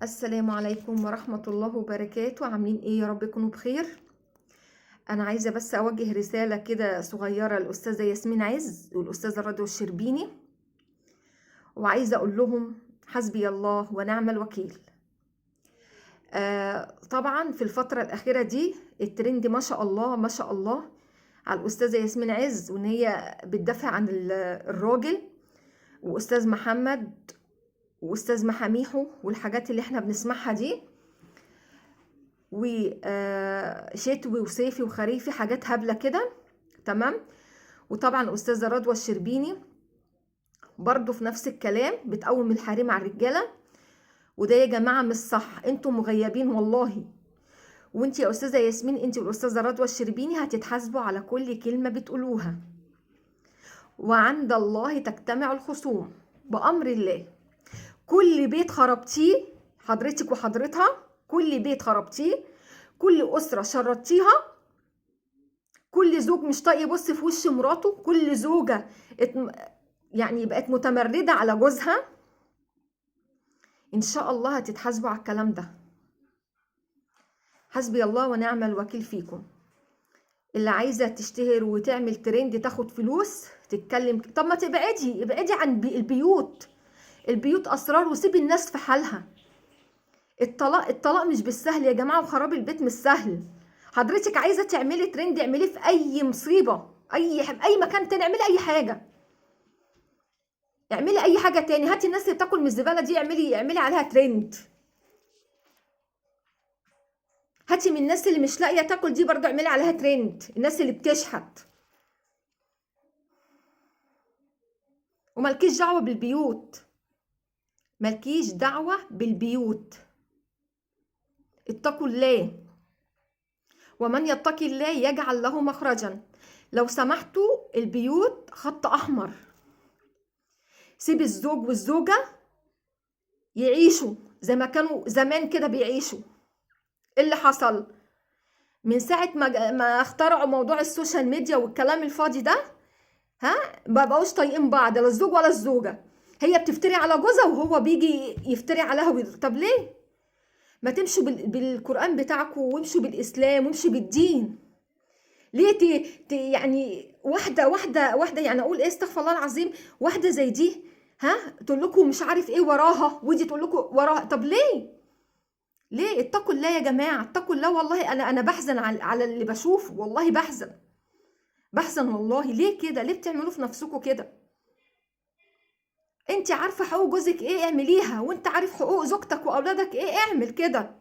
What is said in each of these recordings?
السلام عليكم ورحمة الله وبركاته. عاملين ايه؟ يا رب تكونوا بخير. انا عايزة بس اوجه رسالة كده صغيرة للأستاذة ياسمين عز والأستاذة رضوى الشربيني، وعايزة اقول لهم حسبي الله ونعم الوكيل. طبعا في الفترة الأخيرة دي الترند ما شاء الله ما شاء الله على الأستاذة ياسمين عز، وان هي بتدافع عن الراجل وأستاذ محمد وأستاذ محاميحو والحاجات اللي احنا بنسمعها دي، وشتوي وصيفي وخريفي حاجات هبلة كده. تمام. وطبعا أستاذة رضوى الشربيني برضو في نفس الكلام بتقوم الحريم على الرجالة، وده يا جماعة مش صح، انتوا مغيبين والله. وانت يا أستاذة ياسمين، انت والأستاذة رضوى الشربيني هتتحاسبوا على كل كلمة بتقولوها، وعند الله تجتمع الخصوم بأمر الله. كل بيت خربتيه حضرتك وحضرتها، كل بيت خربتيه، كل أسرة شردتيها، كل زوج مش طايق يبص في وش مراته، كل زوجة يعني بقت متمردة على جوزها، ان شاء الله هتتحاسبوا على الكلام ده. حسبي الله ونعم الوكيل فيكم. اللي عايزة تشتهر وتعمل ترند تاخد فلوس تتكلم، طب ما ابعدي عن البيوت اسرار، وسيبي الناس في حالها. الطلاق مش بالسهل يا جماعة، وخراب البيت مش سهل. حضرتك عايزة تعملي ترند اعمليه في اي مصيبة، اي مكان تاني، اعملي اي حاجة، اعملي اي حاجه تاني. هاتي الناس اللي بتاكل من الزباله دي اعملي عليها ترند. هاتي من الناس اللي مش لاقيه تاكل دي برضو اعملي عليها ترند، الناس اللي بتشحت. وملكيش دعوه بالبيوت، ملكيش دعوه بالبيوت. اتقوا الله، ومن يتقي الله يجعل له مخرجا. لو سمحتوا البيوت خط احمر. سيب الزوج والزوجه يعيشوا زي ما كانوا زمان كده بيعيشوا. إيه اللي حصل من ساعة ما اخترعوا موضوع السوشيال ميديا والكلام الفاضي ده؟ ها، ما بقوش طايقين بعض، لا الزوج ولا الزوجة. هي بتفتري على جوزها وهو بيجي يفتري عليها طب ليه؟ ما تمشوا بالقرآن بتاعكم، وامشوا بالإسلام، وامشوا بالدين. ليه يعني واحدة يعني أقول إيه، استغفر الله العظيم، واحدة زي دي ها تقول لكم مش عارف إيه وراها، ودي تقول لكم وراها. طب ليه؟ اتقوا الله يا جماعة، اتقوا الله. والله أنا بحزن على اللي بشوفه، والله بحزن والله. ليه كده؟ ليه بتعملوا في نفسكم كده؟ انت عارفه حقوق جوزك ايه اعمليها، وانت عارف حقوق زوجتك واولادك ايه اعمل كده.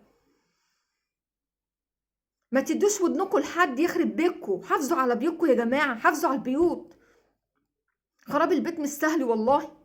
ما تدوش ودنكم لحد يخرب بيتكم. حافظوا على بيوتكم يا جماعه، حافظوا على البيوت. خراب البيت مش سهل والله.